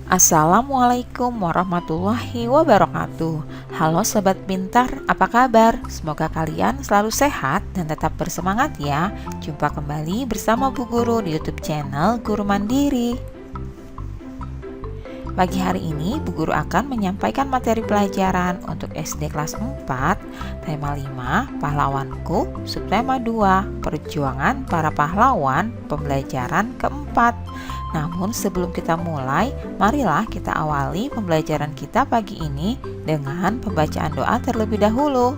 Assalamualaikum warahmatullahi wabarakatuh. Halo Sobat Pintar, apa kabar? Semoga kalian selalu sehat dan tetap bersemangat ya. Jumpa kembali bersama Bu Guru di YouTube channel Guru Mandiri. Pagi hari ini Bu Guru akan menyampaikan materi pelajaran untuk SD kelas 4, tema 5, Pahlawanku, subtema 2, Perjuangan para pahlawan, pembelajaran keempat. Namun sebelum kita mulai, marilah kita awali pembelajaran kita pagi ini dengan pembacaan doa terlebih dahulu.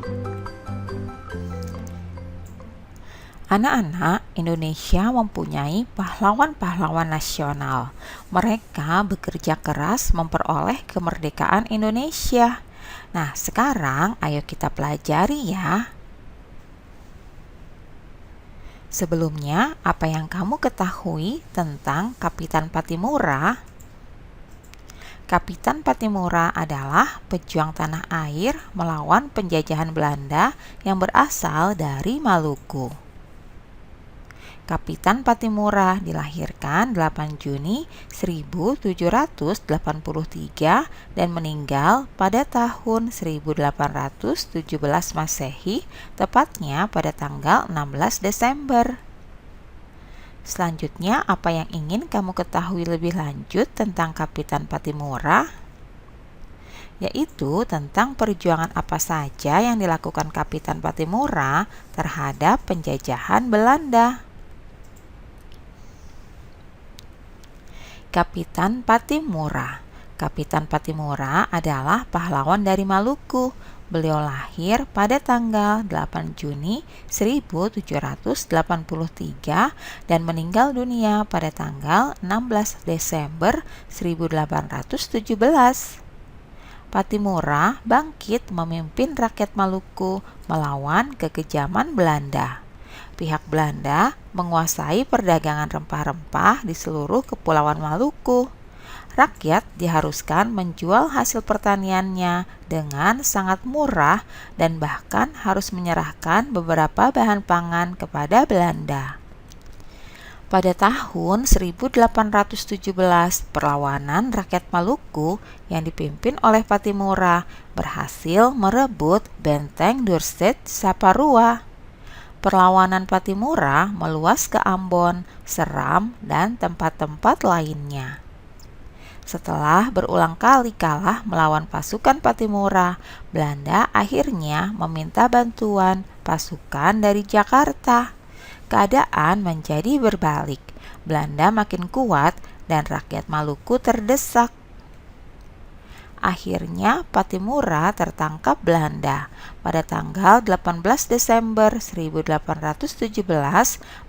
Anak-anak, Indonesia mempunyai pahlawan-pahlawan nasional. Mereka bekerja keras memperoleh kemerdekaan Indonesia. Nah, sekarang ayo kita pelajari ya. Sebelumnya, apa yang kamu ketahui tentang Kapitan Patimura? Kapitan Patimura adalah pejuang tanah air melawan penjajahan Belanda yang berasal dari Maluku. Kapitan Patimura dilahirkan 8 Juni 1783 dan meninggal pada tahun 1817 Masehi, tepatnya pada tanggal 16 Desember. Selanjutnya, apa yang ingin kamu ketahui lebih lanjut tentang Kapitan Patimura? Yaitu tentang perjuangan apa saja yang dilakukan Kapitan Patimura terhadap penjajahan Belanda. Kapitan Patimura. Kapitan Patimura adalah pahlawan dari Maluku. Beliau lahir pada tanggal 8 Juni 1783 dan meninggal dunia pada tanggal 16 Desember 1817. Patimura bangkit memimpin rakyat Maluku melawan kekejaman Belanda. Pihak Belanda menguasai perdagangan rempah-rempah di seluruh kepulauan Maluku. Rakyat diharuskan menjual hasil pertaniannya dengan sangat murah dan bahkan harus menyerahkan beberapa bahan pangan kepada Belanda. Pada tahun 1817, perlawanan rakyat Maluku yang dipimpin oleh Patimura berhasil merebut benteng Dorset Saparua. Perlawanan Patimura meluas ke Ambon, Seram, dan tempat-tempat lainnya. Setelah berulang kali kalah melawan pasukan Patimura, Belanda akhirnya meminta bantuan pasukan dari Jakarta. Keadaan menjadi berbalik. Belanda makin kuat dan rakyat Maluku terdesak. Akhirnya Patimura tertangkap Belanda. Pada tanggal 18 Desember 1817,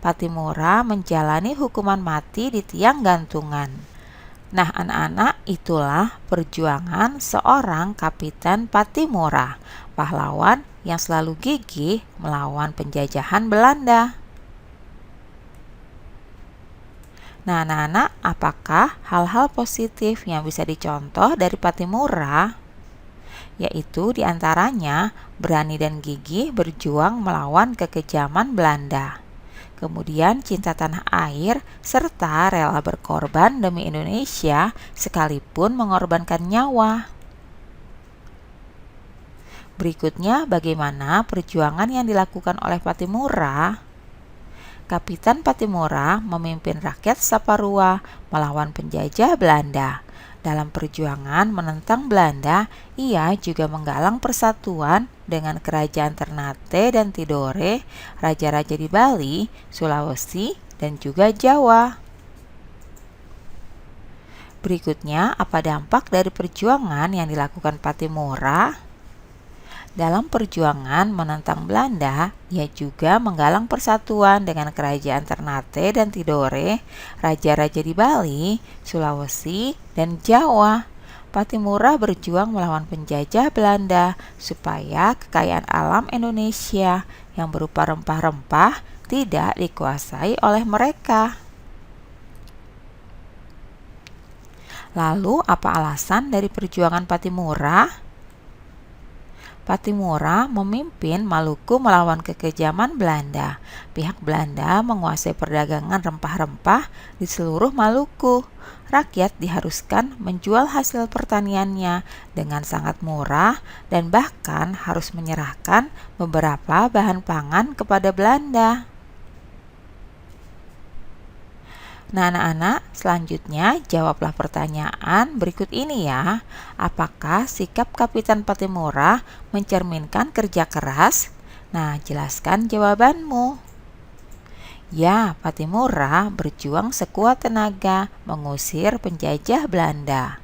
Patimura menjalani hukuman mati di tiang gantungan. Nah, anak-anak, itulah perjuangan seorang Kapitan Patimura, pahlawan yang selalu gigih melawan penjajahan Belanda. Nah, anak-anak, apakah hal-hal positif yang bisa dicontoh dari Patimura? Yaitu diantaranya berani dan gigih berjuang melawan kekejaman Belanda. Kemudian cinta tanah air serta rela berkorban demi Indonesia sekalipun mengorbankan nyawa. Berikutnya, bagaimana perjuangan yang dilakukan oleh Patimura? Kapitan Patimura memimpin rakyat Saparua melawan penjajah Belanda. Dalam perjuangan menentang Belanda, ia juga menggalang persatuan dengan kerajaan Ternate dan Tidore, raja-raja di Bali, Sulawesi, dan juga Jawa. Berikutnya, apa dampak dari perjuangan yang dilakukan Patimura? Dalam perjuangan menentang Belanda, ia juga menggalang persatuan dengan kerajaan Ternate dan Tidore, raja-raja di Bali, Sulawesi, dan Jawa. Patimura berjuang melawan penjajah Belanda supaya kekayaan alam Indonesia yang berupa rempah-rempah tidak dikuasai oleh mereka. Lalu, apa alasan dari perjuangan Patimura? Patimura memimpin Maluku melawan kekejaman Belanda. Pihak Belanda menguasai perdagangan rempah-rempah di seluruh Maluku. Rakyat diharuskan menjual hasil pertaniannya dengan sangat murah dan bahkan harus menyerahkan beberapa bahan pangan kepada Belanda. Nah, anak-anak, selanjutnya jawablah pertanyaan berikut ini ya. Apakah sikap Kapitan Patimura mencerminkan kerja keras? Nah, jelaskan jawabanmu. Ya, Patimura berjuang sekuat tenaga mengusir penjajah Belanda.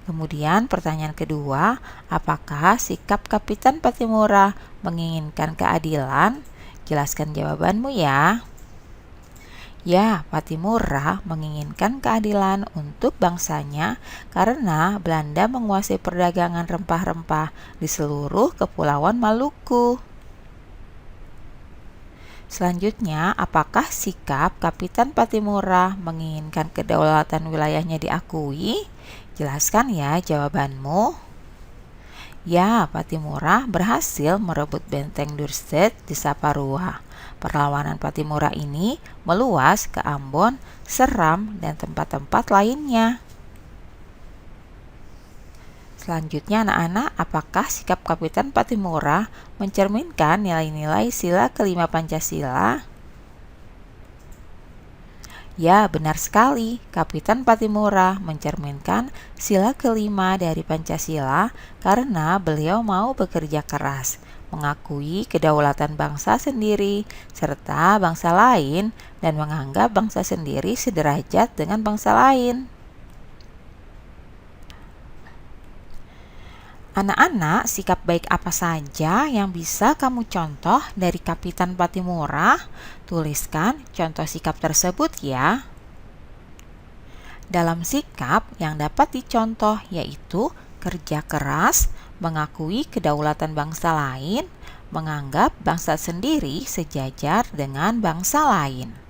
Kemudian pertanyaan kedua, apakah sikap Kapitan Patimura menginginkan keadilan? Jelaskan jawabanmu ya. Ya, Patimura menginginkan keadilan untuk bangsanya karena Belanda menguasai perdagangan rempah-rempah di seluruh kepulauan Maluku. Selanjutnya, apakah sikap Kapitan Patimura menginginkan kedaulatan wilayahnya diakui? Jelaskan ya jawabanmu. Ya, Patimura berhasil merebut benteng Dorset di Saparua. Perlawanan Patimura ini meluas ke Ambon, Seram, dan tempat-tempat lainnya. Selanjutnya anak-anak, apakah sikap Kapitan Patimura mencerminkan nilai-nilai sila kelima Pancasila? Ya, benar sekali. Kapitan Patimura mencerminkan sila kelima dari Pancasila karena beliau mau bekerja keras, mengakui kedaulatan bangsa sendiri serta bangsa lain, dan menganggap bangsa sendiri sederajat dengan bangsa lain. Anak-anak, sikap baik apa saja yang bisa kamu contoh dari Kapitan Patimura? Tuliskan contoh sikap tersebut ya. Dalam sikap yang dapat dicontoh yaitu kerja keras, mengakui kedaulatan bangsa lain, menganggap bangsa sendiri sejajar dengan bangsa lain.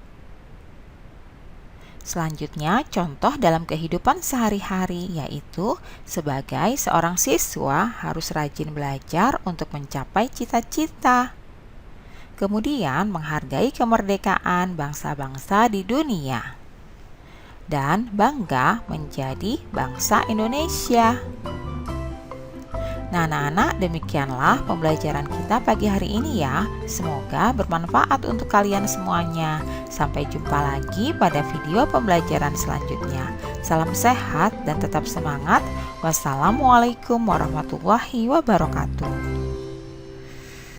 Selanjutnya, contoh dalam kehidupan sehari-hari yaitu sebagai seorang siswa harus rajin belajar untuk mencapai cita-cita. Kemudian, menghargai kemerdekaan bangsa-bangsa di dunia. Dan bangga menjadi bangsa Indonesia. Nah, anak-anak, demikianlah pembelajaran kita pagi hari ini ya. Semoga bermanfaat untuk kalian semuanya. Sampai jumpa lagi pada video pembelajaran selanjutnya. Salam sehat dan tetap semangat. Wassalamualaikum warahmatullahi wabarakatuh.